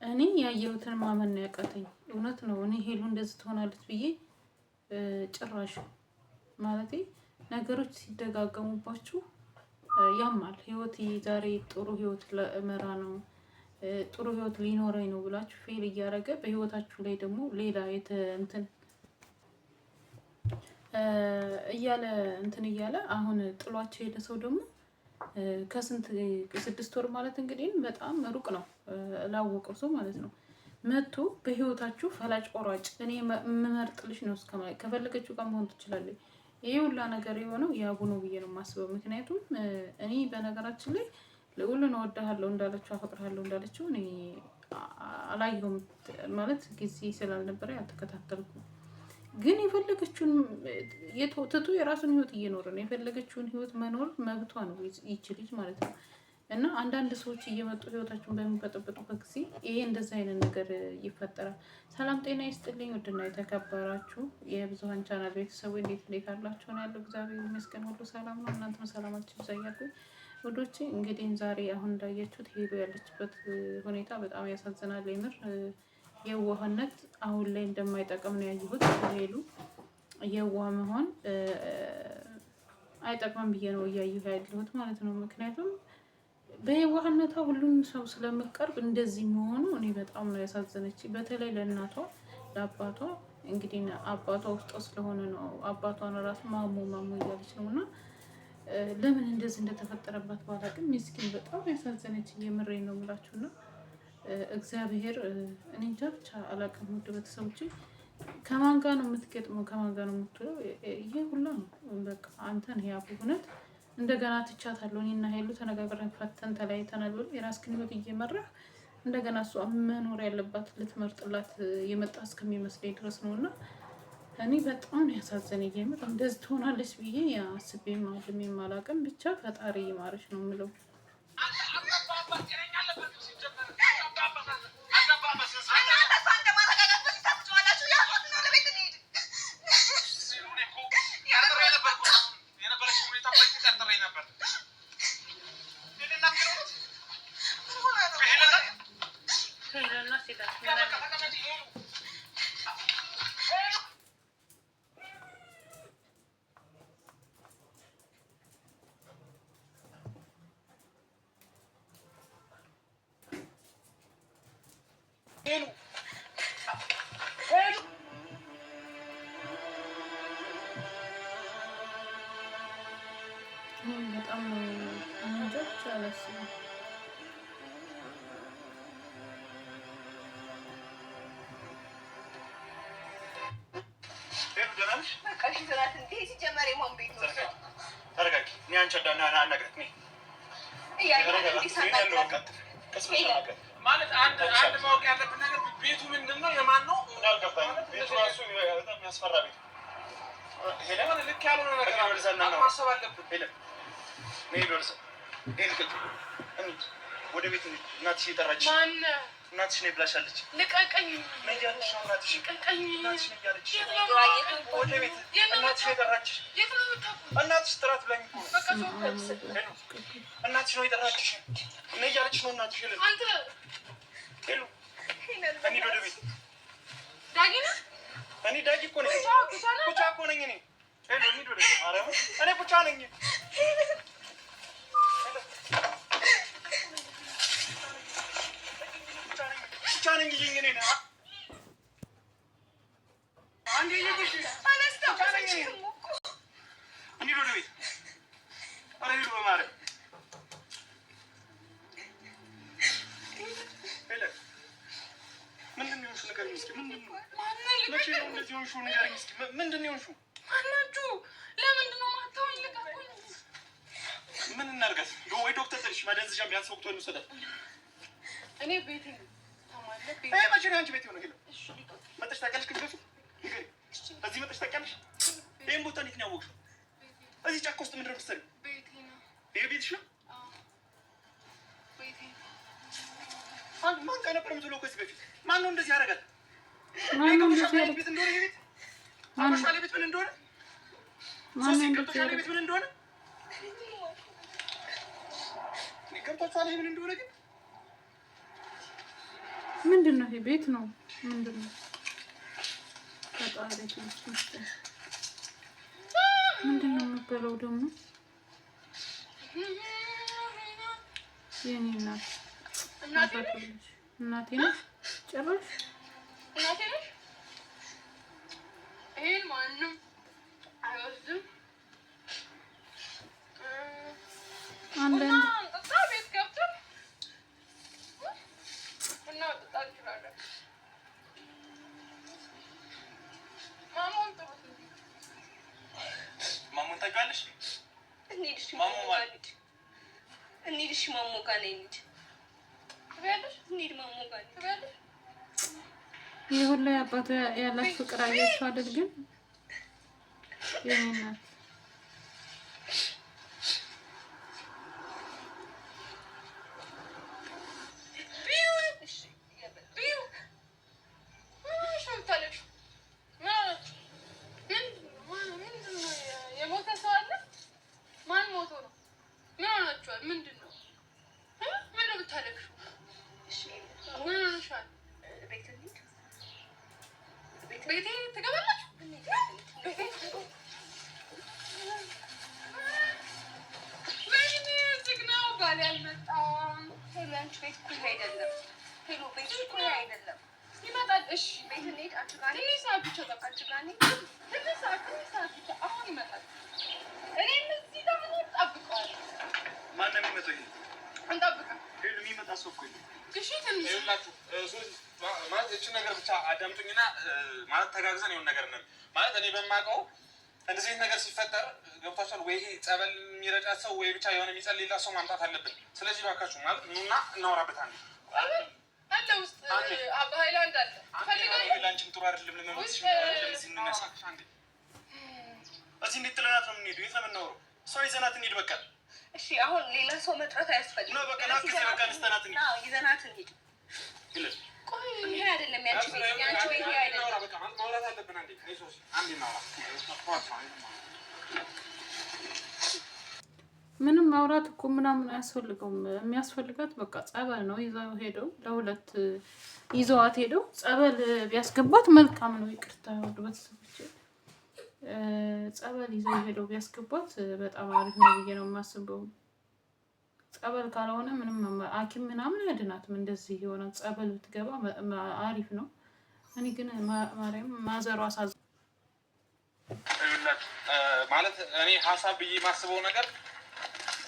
እኔ ያየሁትን ማመን ነው ያቃተኝ። እውነት ነው። እኔ ሄሉ እንደዚህ ትሆናለች ብዬ ጭራሽ ማለቴ ነገሮች ሲደጋገሙባችሁ ያማል። ህይወት ዛሬ ጥሩ ህይወት ለእመራ ነው ጥሩ ህይወት ሊኖረኝ ነው ብላችሁ ፌል እያደረገ በህይወታችሁ ላይ ደግሞ ሌላ እንትን እያለ አሁን ጥሏቸው የሄደ ሰው ደግሞ ከስንት 6 ወር ማለት እንግዲህ በጣም ሩቅ ነው ላወቀው ሰው ማለት ነው። መጥቶ በህይወታችሁ ፈላጭ ቆራጭ እኔ የምመርጥልሽ ነው ከፈለገችው ጋር መሆን ትችላለች። ይሄ ሁላ ነገር የሆነው ያቡ ነው ብዬ ነው የማስበው። ምክንያቱም እኔ በነገራችን ላይ ልዑልን እወድሃለሁ እንዳለችው አፈቅርሃለሁ እንዳለችው እኔ አላየሁም ማለት ጊዜ ስላልነበረ ያልተከታተልኩም። ግን የፈለገችውን ትቶ የራሱን ህይወት እየኖረ ነው። የፈለገችውን ህይወት መኖር መብቷ ነው ይች ልጅ ማለት ነው። እና አንዳንድ ሰዎች እየመጡ ህይወታቸውን በሚበጠበጡበት ጊዜ ይሄ እንደዚህ አይነት ነገር ይፈጠራል። ሰላም ጤና ይስጥልኝ ውድና የተከበራችሁ የብዙኃን ቻናል ቤተሰቦች እንዴት አላችሁ? ነው ያለው። እግዚአብሔር ይመስገን ሁሉ ሰላም ነው። እናንተም ሰላማችሁ ይብዛልኝ ውዶቼ። እንግዲህ ዛሬ አሁን እንዳያችሁት ሄሉ ያለችበት ሁኔታ በጣም ያሳዝናል። የምር የዋህነት አሁን ላይ እንደማይጠቅም ነው ያየሁት። ሄሉ የዋህ መሆን አይጠቅምም ብዬ ነው እያየሁ ያለሁት ማለት ነው። ምክንያቱም በየዋህነቷ ሁሉም ሰው ስለምቀርብ እንደዚህ መሆኑ እኔ በጣም ነው ያሳዘነች። በተለይ ለእናቷ ለአባቷ እንግዲህ አባቷ ውስጥ ስለሆነ ነው አባቷን ራሱ ማሞ እያለች ነው። እና ለምን እንደዚህ እንደተፈጠረባት ባላውቅም ምስኪን በጣም ያሳዘነች። የምሬን ነው የምላችሁ። እና እግዚአብሔር እኔ እንጃ ብቻ አላውቅም። ውድ ቤተሰቦቼ ከማን ጋር ነው የምትገጥመው? ከማን ጋር ነው የምትውለው? ይሄ ሁላ ነው በቃ አንተን ያቡ እውነት እንደገና ትቻታለሁ እኔና ሄሉ ተነጋግረን ፈተን ተለያይተናል ብሎ የራስህን ህይወት እየመራህ እንደገና እሷ መኖር ያለባት ልትመርጥላት የመጣ እስከሚመስለኝ ድረስ ነው። እና እኔ በጣም ያሳዘነኝ የምር እንደዚህ ትሆናለች ብዬ አስቤም አልሜም አላውቅም። ብቻ ፈጣሪ ይማርሽ ነው የምለው። በጣም ነው እንጃ አላስብም። ማለት አንድ ማወቅ ያለብን ነገር ቤቱ ምንድን ነው? የማን ነው? ቤቱ ራሱ በጣም የሚያስፈራ ቤት። ሄደን ልክ ያልሆነ ነገር ማሰብ አለብን። ወደ ቤት እናትሽ የጠራችሽ እናትሽ ነይ ብላሻለች። ልቀቀኝ ነይ ያለሽ ነው እናትሽ። ልቀቀኝ እናትሽ ነይ ያለች። ወደ ቤት እናትሽ የጠራችሽ። እናትሽ ጥራት ብላኝ እኮ እናትሽ ነው የጠራችሽ። ነይ ያለች ነው እናትሽ። አንተ ሄሎ እንሂድ ወደ ቤት። ዳጊ ነህ? እኔ ዳጊ እኮ ነኝ። ቁጫ እኮ ነኝ እኔ። ሄሎ እንሂድ ወደ ቤት። ማርያም እኔ ቁጫ ነኝ። ቻነኝ ይኝ እኔ ነኝ። አንዴ ይልሽ አላስታ ቻነኝ እንሂድ ወደ ቤት። ኧረ ሂዱ በማርያም ምንድን ነው የሆንሽው? ንገሪኝ እስኪ ምንድን ነው? መቼ ነው እንደዚህ የሆንሽው? ንገሪኝ እስኪ ምንድን ነው የሆንሽው? ማናችሁ? ለምንድን ነው ማታወኝ? ልቀቁኝ። ምን እናድርጋት? ወይ ዶክተር ጥሪሽ ማደንዘዣ ቢያንስ ወቅቱ እንውሰዳት። እኔ ቤቴ ነው መቼ ነው አንቺ ቤት የሆነ? መጠሽ ታውቂያለሽ? ክፍለቱ ንገሪኝ። እዚህ መጠሽ ታውቂያለሽ? ይህን ቦታ እንዴት ነው ያወቅሽው? እዚህ ጫካ ውስጥ ምንድን ነው የምትሰሪው? ይሄ ቤትሽ ነው? ማን ጋር ነበር የምትውለው ከዚህ በፊት? ማን ነው እንደዚህ ያደርጋል? ቤት እንደሆነ ይሄ ቤት አበሻሌ ቤት ምን እንደሆነ ገብቶሻል? ቤት ምን እንደሆነ ገብቶሻል? ምን እንደሆነ ግን ምንድን ነው? ይሄ ቤት ነው ምንድን ነው? ምንድን ነው የምትበለው ደግሞ? የኔ እናት እናቴ ነሽ ጭራሽ እናቴ ነሽ። ይሄን ማንም አይወስድም። አንዳንድ ቤት ገብተን እናወጣ እንችላለን። ማሞን ታውቂዋለሽ? እንሂድሽ ማሞ ማለት እንሂድሽ ማሞ ጋር ነኝ እንጂ ይህ ሁላ አባቱ ያላት ፍቅር አየችው አይደል? ግን የኔ እናት የሞተ ሰው አለ? ማን ሞቶ ነው? ምን ሆናችኋል? ምንድን ነው ምን ነው ብታለቅሽው? ቤቴ ትገባለች። ዝግናው ባል ያልመጣም አንቺ ቤት እኮ አይደለም። ሄሎ ቤት እኮ አይደለም። ይመጣል። እሺ ቤት እንሂድ። አንቺ ጋር ትንሽ ሰዓት ብቻ ጠብቃችሁ ጋር ትንሽ ሰዓት ብቻ አሁን ይመጣል። እኔም እዚህ ጋር ምን እጠብቀዋለሁ? ማነው የሚመጣው? እንጠብቅ። ሄሎ የሚመጣ ሰው እኮ እሺ ትንሽ ይላችሁ ማለት እቺ ነገር ብቻ አዳምጡኝና ማለት ተጋግዘን የሆነ ነገር ነን ማለት እኔ በማውቀው እንደዚህ ነገር ሲፈጠር ገብታችኋል ወይ? ይሄ ጸበል የሚረጫት ሰው ወይ ብቻ የሆነ የሚጸልይላት ሰው ማምጣት አለብን። ስለዚህ ባካችሁ ማለት ኑና እናወራበት። አለ ውስጥ አባ ሃይላንድ አለ ፈልጋለሁ። ላንቺም ጥሩ አይደለም ለመሞትሽ እዚህ እንነሳ። እዚህ እንዴት ጥለናት ነው የምንሄደው? የት ነው የምናወራው? ሰው ይዘናት እንሂድ በቃ። እሺ አሁን ሌላ ሰው መጥራት አያስፈልግም። ነው በቃ ናክስ በቃ እንስተናት እንሂድ። አዎ ይዘናት እንሂድ። ቆይ ይሄ አይደለም ያንቺ ቤት ይሄ አይደለም። በቃ ማውራት አለብን። አንዴ አይዞሽ አንዴ ማውራት ምንም ማውራት እኮ ምናምን አያስፈልገውም። የሚያስፈልጋት በቃ ጸበል ነው። ይዘው ሄደው ለሁለት ይዘዋት ሄደው ጸበል ቢያስገባት መልካም ነው። ይቅርታ ወደ ቤተሰቦች ጸበል ይዘው ሄደው ቢያስገባት በጣም አሪፍ ነው ብዬ ነው የማስበው። ጸበል ካልሆነ ምንም ሐኪም ምናምን ያድናትም። እንደዚህ የሆነ ጸበል ብትገባ አሪፍ ነው። እኔ ግን ማርያም ማዘሯ ማለት እኔ ሀሳብ ብዬ የማስበው ነገር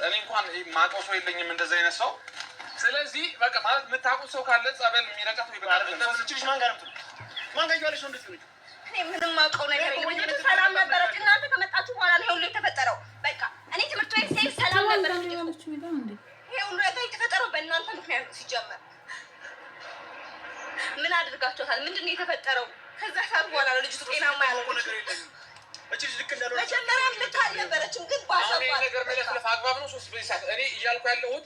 እኔ እንኳን ማውቀው ሰው የለኝም እንደዚህ አይነት ሰው። ስለዚህ በቃ ማለት የምታውቁት ሰው ካለ ጸበል የሚረጫት ወይ በቃ እንደዚህ ማን ጋር ነው ማን ጋር ያለሽ ነው እንደዚህ ነው። እኔ ምንም ማውቀው ነገር የለም። ሰላም ነበረች። እናንተ ከመጣችሁ በኋላ ነው ሁሉ የተፈጠረው። በቃ እኔ ትምህርት ቤት ስሄድ ሰላም ነበረች። ይሄ ሁሉ ነገር የተፈጠረው በእናንተ ምክንያት ነው። ሲጀመር ምን አድርጋችኋታል? ምንድን ነው የተፈጠረው? ከዛ ሰዓት በኋላ ነው ልጅቱ ጤናማ ያለው። እቺ ልክ እንዳልሆነ መጀመሪያም ልክ አልነበረችም፣ ግን ባሰባት ነገር መለፍለፍ አግባብ ነው። ሶስት በዚህ ሰዓት እኔ እያልኩ ያለሁት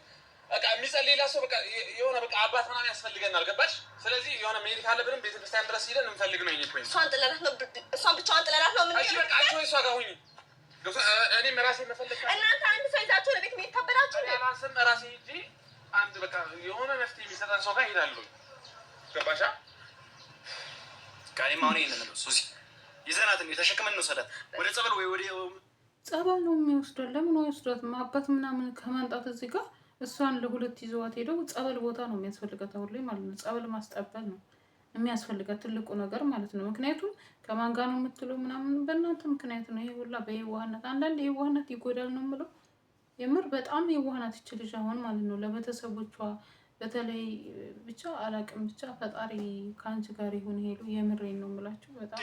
በቃ የሚጸልይላ ሰው በቃ የሆነ በቃ አባት ምናምን ያስፈልገናል። ገባሽ? ስለዚህ የሆነ መሄድ ካለብንም ቤተክርስቲያን ድረስ ሄደን እንፈልግ ነው። እሷን ጥለናት ነው፣ እሷን ብቻዋን ጥለናት ነው። ምን እሺ በቃ አንቺ ወይ እሷ ጋር ሁኚ። እኔም ራሴ መፈለግ እናንተ አንድ ሰው ይዛችሁ ለቤት መሄድ ከበዳችሁ። ራስም ራሴ ሂጂ አንድ በቃ የሆነ መፍትሄ የሚሰጠን ሰው ጋር ሄዳለሁ። ገባሻ? ቃኔ ማሆነ ይነነው ሱሲ ይዘናት ነው ተሸክመን ነው ሰዳት ወደ ጸበል ወይ ወደ ጸበል ነው የሚወስደው። ለምን ወስዷት ማባት ምናምን ከማንጣት እዚህ ጋር እሷን ለሁለት ይዘዋት ሄደው ጸበል ቦታ ነው የሚያስፈልጋት አሁን ላይ ማለት ነው። ጸበል ማስጠበል ነው የሚያስፈልጋት ትልቁ ነገር ማለት ነው። ምክንያቱም ከማን ጋር ነው የምትለው ምናምን በእናንተ ምክንያት ነው። ይሄ ሁላ በየዋህነት አንዳንድ የዋህነት ይጎዳል ነው የምለው። የምር በጣም የዋህናት ይች ልጅ አሁን ማለት ነው ለቤተሰቦቿ በተለይ ብቻ አላቅም ብቻ ፈጣሪ ከአንቺ ጋር ይሁን ሄሉ የምሬን ነው የምላችሁ። በጣም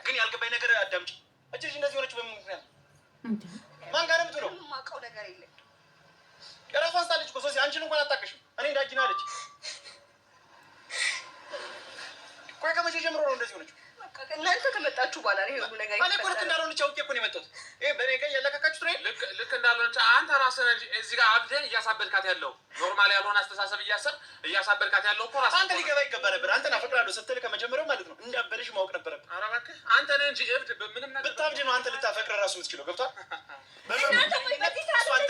ግን ያልገባኝ ነገር አዳምጪ። እቺ እንደዚህ ሆነች በምን ምክንያት ማን ጋር ነው የምትለው? የማውቀው ነገር የለም። የራሷን ስታለች እኮ ሶሲ አንቺን እንኳን አታውቅሽም። እኔ እንዳጅና አለች። ቆይ ከመቼ ጀምሮ ነው እንደዚህ ሆነች? እናንተ ከመጣችሁ በኋላ ነው ይሄ ሁሉ ነገር እኔ እኮ ልክ እንዳልሆነች አውቄ እኮ ነው የመጣሁት። ይሄ በእኔ ጋር ያለካካችሁት ነው። ልክ እንዳልሆነች አንተ ራስህ ነህ እዚህ ጋር አብደን እያሳበድካት ያለው ኖርማል ያልሆነ አስተሳሰብ እያሳበድካት ያለው እኮ ራስህ። አንተ ሊገባ ይገባ ነበር። አንተን አፈቅራለሁ ስትል ከመጀመሪያው ማለት ነው እንዳበደሽ ማወቅ ነበረብህ። ኧረ እባክህ አንተ ነህ እንጂ እብድ ምንም ነገር ብታብድ ነው አንተ ልታፈቅር ራሱ የምትችለው። ገብቶሃል? አንተ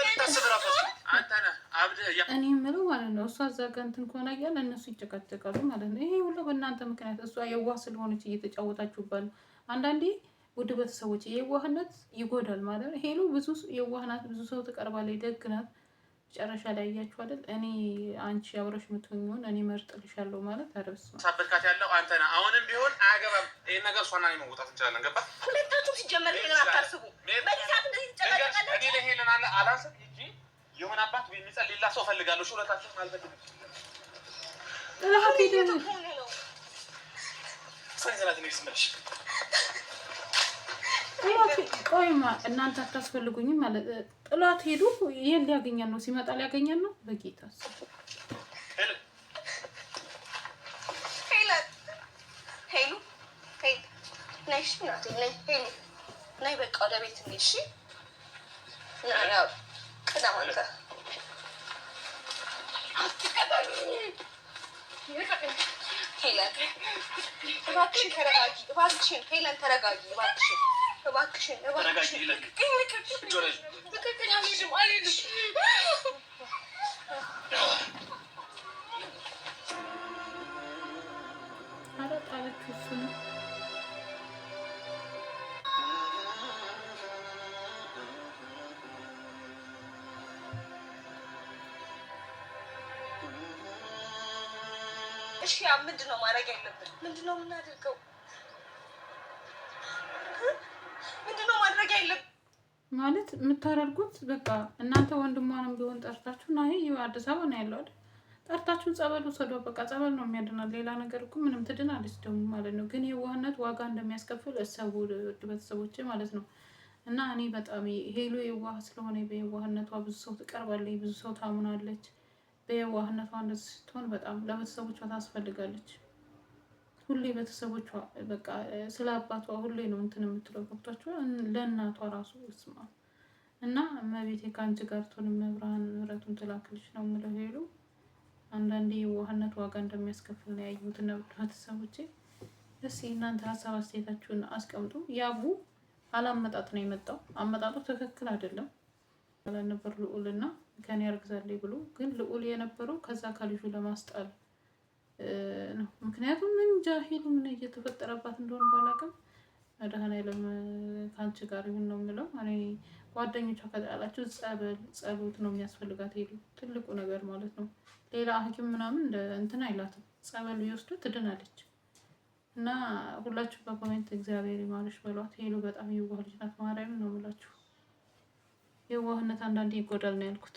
ልታስብ ራሱ አንተ ነህ አብደህ እኔ የምለው ማለት ነው። እሷ እዛ ጋር እንትን ከሆነ እያለ እነሱ ይጨቃጨቃሉ ማለት ነው። ይሄ ሁሉ በእናንተ ምክንያት እሷ የዋህ ስለሆነች እየተጫወታችሁባል። አንዳንዴ ውድ ቤተሰቦች የዋህነት ይጎዳል ማለት ነው። ሄሉ ብዙ የዋህናት፣ ብዙ ሰው ትቀርባለች፣ ደግ ናት። መጨረሻ ላይ እያችሁ አይደል? እኔ አንቺ አብረሽ የምትሆኚውን እኔ መርጥልሻለሁ ማለት አረብስ ሳበድካት ያለው አንተ ነህ። አሁንም ቢሆን አያገባም ይሄን ነገር እሷና እኔ መውጣት እንችላለን። ገባህ? ሁለታችሁ ሲጀመር ግን አታስቡ። በዚህ ሰዓት እንደዚህ ትጨቃጨቃላችሁ። እኔ ለሄለን አለ አላንስም እንጂ የሆነ አባት ወይ የሚጸልይላ ሰው ፈልጋለሁ። እሺ ሁለታችሁ አልፈልግም። ጥላት ሄደ ነው ሰንዘራት ነው ይስመልሽ። ቆይማ እናንተ አታስፈልጉኝም ማለት ጥላት ሄዱ። ይሄን ሊያገኛል ነው ሲመጣ ሊያገኛል ነው። በጌታ ሄሉ ነይ፣ እሺ እናቴ ነይ፣ ሄሉ ነይ፣ በቃ ወደ ቤት እንሂድ። እሺ ያው ቅደም አንተ ሄለን እባክሽን ተረጋጊ፣ እባክሽን ሄለን ተረጋጊ፣ እባክሽን እባክሽን እባክሽን አረጣለችው እሱ ነው። እሺ ያ ምንድን ነው ማድረግ ያለብን? ምንድን ነው የምናደርገው? ምንድን ነው ማድረግ ያለብን ማለት የምታደርጉት በቃ እናንተ ወንድሟንም ቢሆን ጠርታችሁ ና ይሄ አዲስ አበባ ነው ያለው አይደል? ጠርታችሁን ጸበል ውሰዷ። በቃ ጸበል ነው የሚያድናል። ሌላ ነገር እኮ ምንም ትድናለች ደግሞ ማለት ነው። ግን የዋህነት ዋጋ እንደሚያስከፍል እሰቡ ቤተሰቦቼ ማለት ነው። እና እኔ በጣም ሄሉ የዋህ ስለሆነ በየዋህነቷ ብዙ ሰው ትቀርባለች፣ ብዙ ሰው ታምናለች። በየዋህነቷ እንደዚህ ስትሆን በጣም ለቤተሰቦቿ ታስፈልጋለች። ሁሌ ቤተሰቦቿ በቃ ስለ አባቷ ሁሌ ነው እንትን የምትለው ገብቷቸው ለእናቷ ራሱ ስማ እና እመቤቴ ከአንቺ ጋር ትሆን መብርሃን ምሕረቱን ትላክልሽ ነው የምለው። ሄሉ አንዳንዴ የዋህነት ዋጋ እንደሚያስከፍል ነው ያየሁት። እና ቤተሰቦቼ እስኪ እናንተ ሀሳብ አስተያየታችሁን አስቀምጡ። ያቡ አላመጣጥ ነው የመጣው። አመጣጡ ትክክል አይደለም ነበር ልዑልና ከኔ ያርግዛለኝ ብሎ ግን ልዑል የነበረው ከዛ ከልጁ ለማስጣል ነው። ምክንያቱም እንጃ ሄሉ ምን እየተፈጠረባት እንደሆነ ባላውቅም መድኃኒዓለም ከአንቺ ጋር ይሁን ነው የምለው። እኔ ጓደኞቿ ከጣላችሁ ጸሎት ነው የሚያስፈልጋት ሄሉ ትልቁ ነገር ማለት ነው። ሌላ ሐኪም ምናምን እንትን አይላትም። ጸበል ቢወስዱ ትድናለች። እና ሁላችሁ በኮሜንት እግዚአብሔር ይማርሽ በሏት። ሄሉ በጣም የዋህ ልጅ ናት። ማርያምን ነው የምላችሁ። የዋህነት አንዳንዴ ይጎዳል ነው ያልኩት።